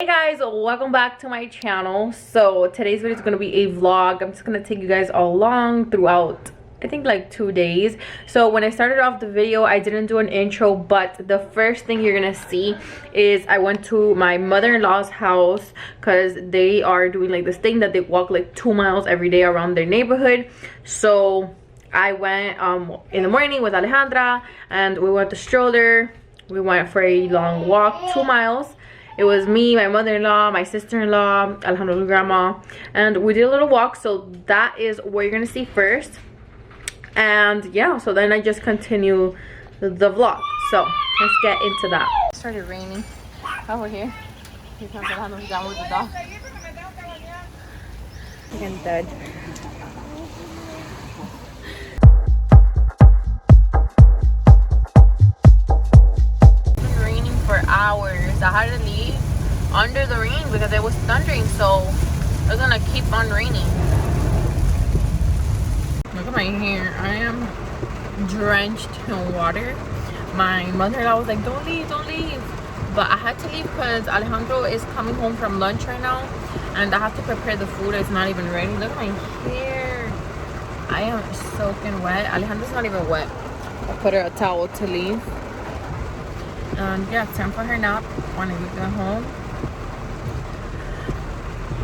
Hey guys, welcome back to my channel. So today's video is going to be a vlog. I'm just going to take you guys along throughout I think like 2 days. So when I started off the video, I didn't do an intro, but the first thing you're gonna see is I went to my mother-in-law's house because they are doing like this thing that they walk like 2 miles every day around their neighborhood. So I went in the morning with Alejandra and we went to stroller. We went for a long walk, 2 miles. It was me, my mother-in-law, my sister-in-law, Alejandro's grandma, and we did a little walk. So that is what you're gonna see first. And yeah, so then I just continue the vlog. So let's get into that. It started raining over here. Here comes Alejandro's down with the dog. Again, dead. It's been raining for hours. I had to leave under the rain because it was thundering, so it's gonna keep on raining. Look at my hair. I am drenched in water. My mother-in-law was like, don't leave, don't leave. But I had to leave because Alejandro is coming home from lunch right now and I have to prepare the food. It's not even ready. Look at my hair. I am soaking wet. Alejandro's not even wet. I put her a towel to leave. And yeah, it's time for her nap when we get home.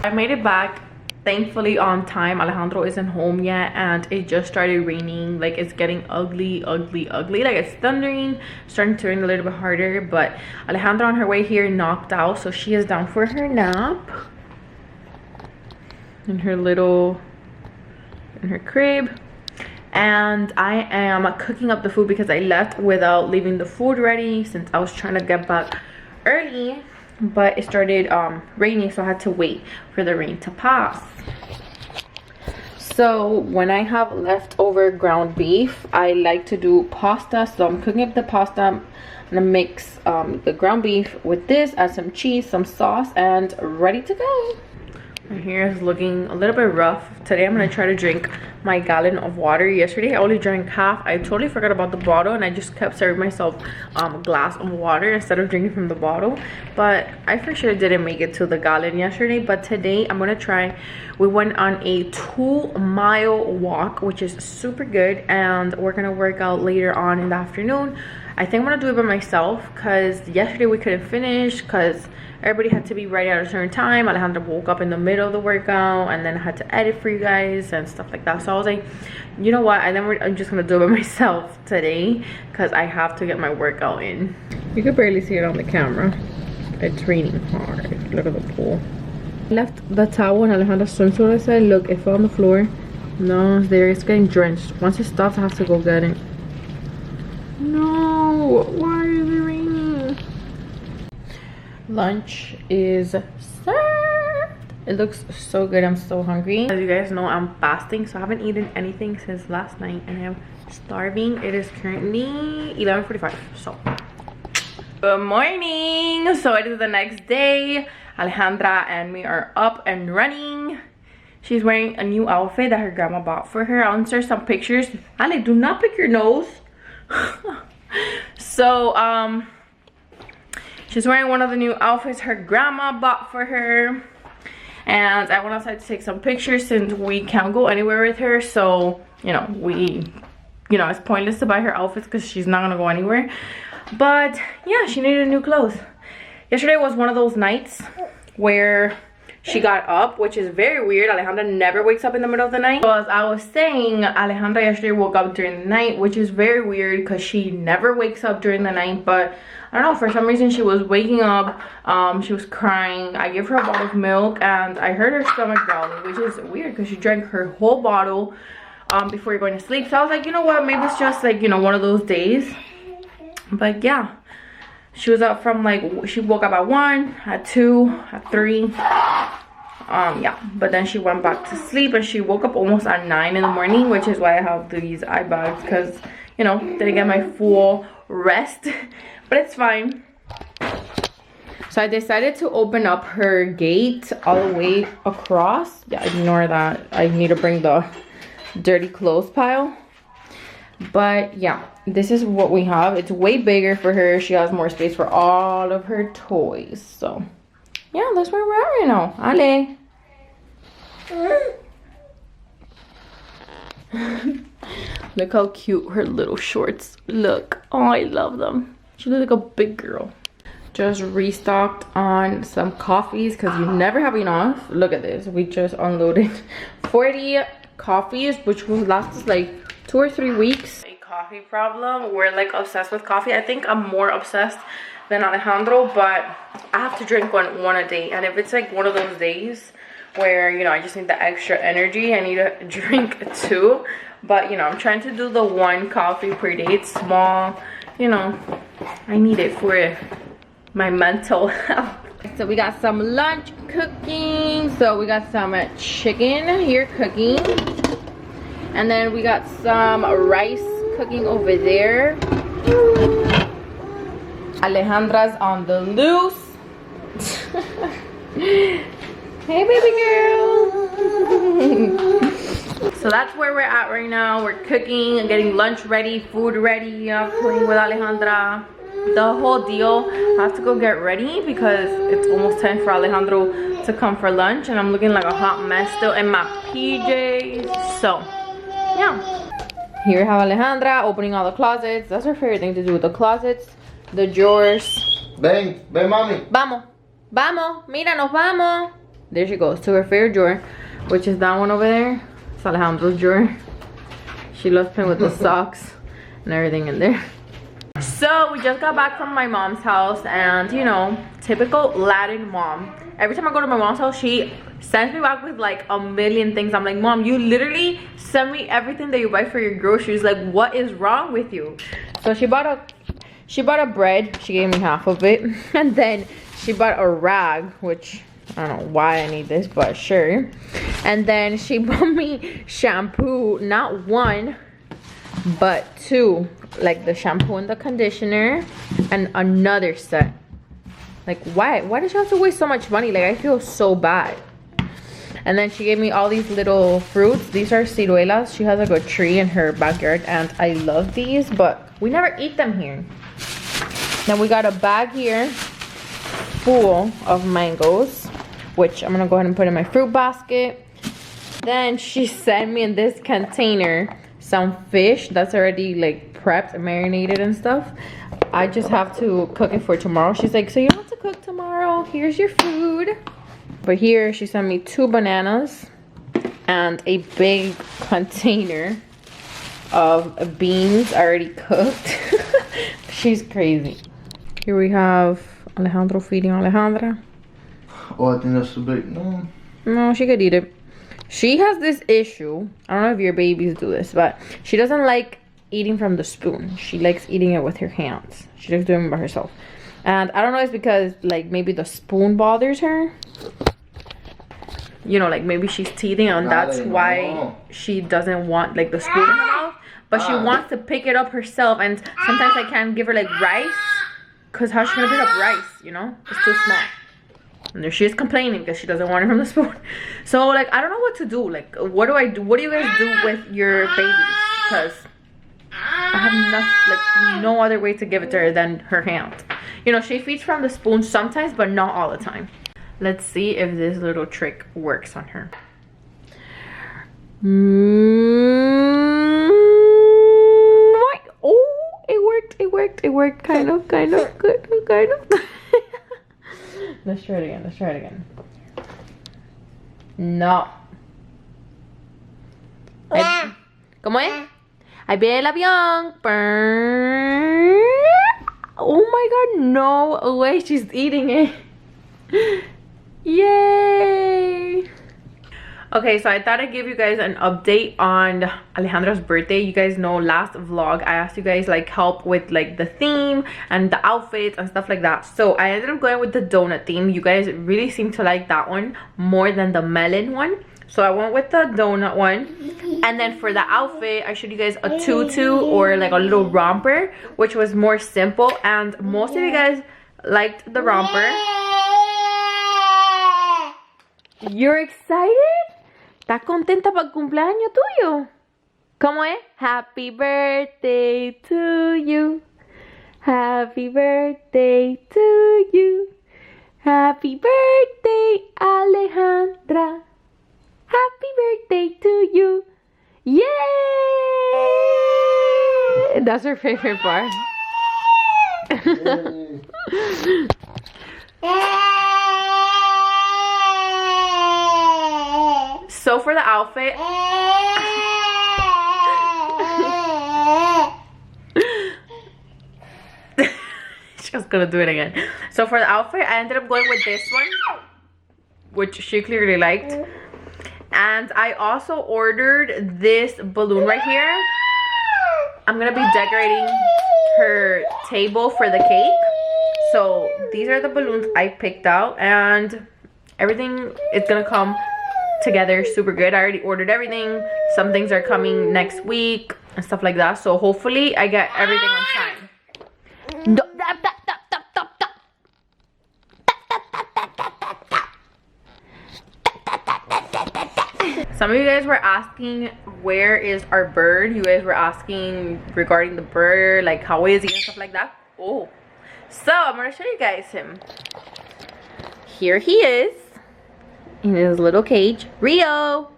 I made it back thankfully on time. Alejandro isn't home yet and it just started raining. Like, it's getting ugly. Like, it's thundering, starting to rain a little bit harder. But Alejandra on her way here knocked out, so she is down for her nap in her crib. And I am cooking up the food because I left without leaving the food ready since I was trying to get back early. But it started raining, so I had to wait for the rain to pass. So when I have leftover ground beef, I like to do pasta. So I'm cooking up the pasta. I'm gonna mix the ground beef with this, add some cheese, some sauce, and ready to go. My hair is looking a little bit rough. Today I'm gonna try to drink my gallon of water. Yesterday I only drank half. I totally forgot about the bottle and I just kept serving myself a glass of water instead of drinking from the bottle. But I for sure didn't make it to the gallon yesterday. But today I'm gonna try. We went on a 2-mile walk, which is super good, and we're gonna work out later on in the afternoon. I think I'm gonna do it by myself because yesterday we couldn't finish because everybody had to be ready at a certain time. Alejandra woke up in the middle of the workout and then I had to edit for you guys and stuff like that. So I was like, you know what, I'm just gonna do it by myself today because I have to get my workout in. You could barely see it on the camera. It's raining hard. Look at the pool. I left the towel and Alejandra swimsuit. I said, look, it fell on the floor. No, it's there. It's getting drenched. Once it stops, I have to go get it. No, why is it raining? Lunch is served. It looks so good. I'm so hungry. As you guys know, I'm fasting, so I haven't eaten anything since last night and I'm starving. It is currently 11:45. So good morning. So it is the next day. Alejandra and me are up and running. She's wearing a new outfit that her grandma bought for her. I'll insert some pictures. Ale, do not pick your nose. So she's wearing one of the new outfits her grandma bought for her, and I went outside to take some pictures since we can't go anywhere with her. So it's pointless to buy her outfits because she's not gonna go anywhere. But yeah, she needed new clothes. Yesterday was one of those nights where she got up, which is very weird. Alejandra never wakes up in the middle of the night. So as I was saying, Alejandra yesterday woke up during the night, which is very weird because she never wakes up during the night. But I don't know, for some reason she was waking up. She was crying. I gave her a bottle of milk and I heard her stomach growling, which is weird because she drank her whole bottle before going to sleep. So I was like, you know what, maybe it's just like, one of those days. But yeah, she was up from she woke up at 1, at 2, at 3. Yeah, but then she went back to sleep and she woke up almost at 9 in the morning, which is why I have these eye bags because didn't get my full rest. But it's fine. So I decided to open up her gate all the way across. Yeah, ignore that. I need to bring the dirty clothes pile. But yeah, this is what we have. It's way bigger for her. She has more space for all of her toys. So yeah, that's where we're at right now. Ale. Look how cute her little shorts look. Oh, I love them. She looks like a big girl. Just restocked on some coffees because you never have enough. Look at this. We just unloaded 40 coffees, which will last us like 2 or 3 weeks. A coffee problem. We're like obsessed with coffee. I think I'm more obsessed than Alejandro, but I have to drink one a day. And if it's like one of those days where, you know, I just need the extra energy, I need to drink 2. But, you know, I'm trying to do the 1 coffee per day. It's small, you know, I need it for my mental health. So we got some lunch cooking. So we got some chicken here cooking. And then we got some rice cooking over there. Alejandra's on the loose. Hey, baby girl. So that's where we're at right now. We're cooking and getting lunch ready, food ready, playing with Alejandra. The whole deal. I have to go get ready because it's almost time for Alejandro to come for lunch. And I'm looking like a hot mess still in my PJs. So, yeah. Here we have Alejandra opening all the closets. That's her favorite thing to do with the closets. The drawers. Ven, mami. Vamos. Vamos. Mira, nos vamos. There she goes to her favorite drawer, which is that one over there. It's Alejandro's drawer. She loves playing with the socks and everything in there. So we just got back from my mom's house, and you know, typical Latin mom. Every time I go to my mom's house, she sends me back with like a million things. I'm like, Mom, you literally send me everything that you buy for your groceries. Like, what is wrong with you? So she bought a bread. She gave me half of it. And then she bought a rag, which I don't know why I need this, but sure. And then she bought me shampoo, not 1 but 2, like the shampoo and the conditioner, and another set. Like, why does she have to waste so much money? Like, I feel so bad. And then she gave me all these little fruits. These are ciruelas. She has like a tree in her backyard, and I love these, but we never eat them here. Then we got a bag here full of mangoes, which I'm gonna go ahead and put in my fruit basket. Then she sent me in this container some fish that's already like prepped and marinated and stuff. I just have to cook it for tomorrow. She's like, so you don't have to cook tomorrow, here's your food. But here she sent me 2 bananas and a big container of beans already cooked. She's crazy. Here we have Alejandro feeding Alejandra. Oh, I think that's too big. No, she could eat it. She has this issue. I don't know if your babies do this, but she doesn't like eating from the spoon. She likes eating it with her hands. She likes doing it by herself. And I don't know, it's because like maybe the spoon bothers her. You know, like maybe she's teething and that's why she doesn't want like the spoon in her mouth. But she wants to pick it up herself, and sometimes I can't give her like rice. Cause how's she gonna pick up rice, you know? It's too small. And there she is complaining because she doesn't want it from the spoon. So like, I don't know what to do. Like, what do I do? What do you guys do with your babies? Because I have no other way to give it to her than her hand. You know, she feeds from the spoon sometimes, but not all the time. Let's see if this little trick works on her. Oh, it worked. Kind of, good, kind of. Let's try it again. No. ¿Cómo es? Ahí viene el avión. Oh my god, no way, she's eating it. Yay. Okay, so I thought I'd give you guys an update on Alejandra's birthday. You guys know last vlog I asked you guys like help with like the theme and the outfits and stuff like that. So I ended up going with the donut theme. You guys really seem to like that one more than the melon one. So I went with the donut one. And then for the outfit, I showed you guys a tutu or like a little romper, which was more simple. And most of you guys liked the romper. You're excited? ¿Estás contenta para el cumpleaños tuyo? ¿Cómo es? Happy birthday to you. Happy birthday to you. Happy birthday, Alejandra. Happy birthday to you. Yay! That's her favorite part. So for the outfit, she's gonna do it again. So for the outfit, I ended up going with this one, which she clearly liked. And I also ordered this balloon right here. I'm gonna be decorating her table for the cake. So these are the balloons I picked out, and everything is gonna come together super good. I already ordered everything. Some things are coming next week and stuff like that. So hopefully I get everything on time. Some of you guys were asking, where is our bird? You guys were asking regarding the bird, like how is he and stuff like that. Oh, so I'm gonna show you guys him. Here he is in his little cage. Rio.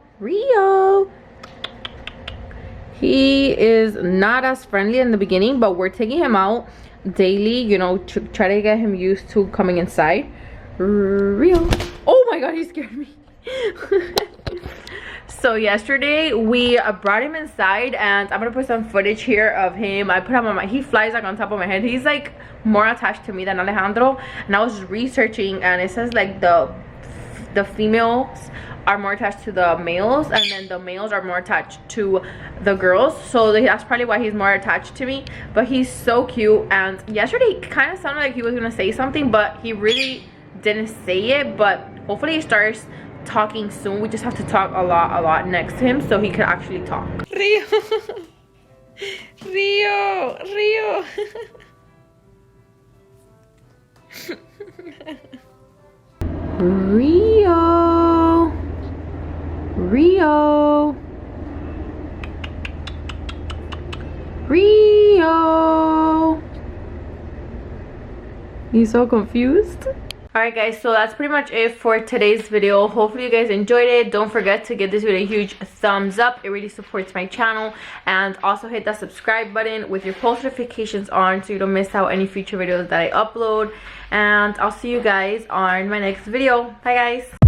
He is not as friendly in the beginning, but we're taking him out daily, you know, to try to get him used to coming inside. Rio. Oh my god, he scared me. So yesterday we brought him inside, and I'm gonna put some footage here of him. I put him on he flies like on top of my head. He's like more attached to me than Alejandro, and I was researching, and it says like the females are more attached to the males, and then the males are more attached to the girls. So that's probably why he's more attached to me. But he's so cute, and yesterday he kind of sounded like he was gonna say something, but he really didn't say it. But hopefully he starts talking soon. We just have to talk a lot next to him so he can actually talk. Rio. Rio. He's so confused. Alright guys, so that's pretty much it for today's video. Hopefully you guys enjoyed it. Don't forget to give this video a huge thumbs up. It really supports my channel. And also hit that subscribe button with your post notifications on so you don't miss out any future videos that I upload. And I'll see you guys on my next video. Bye guys.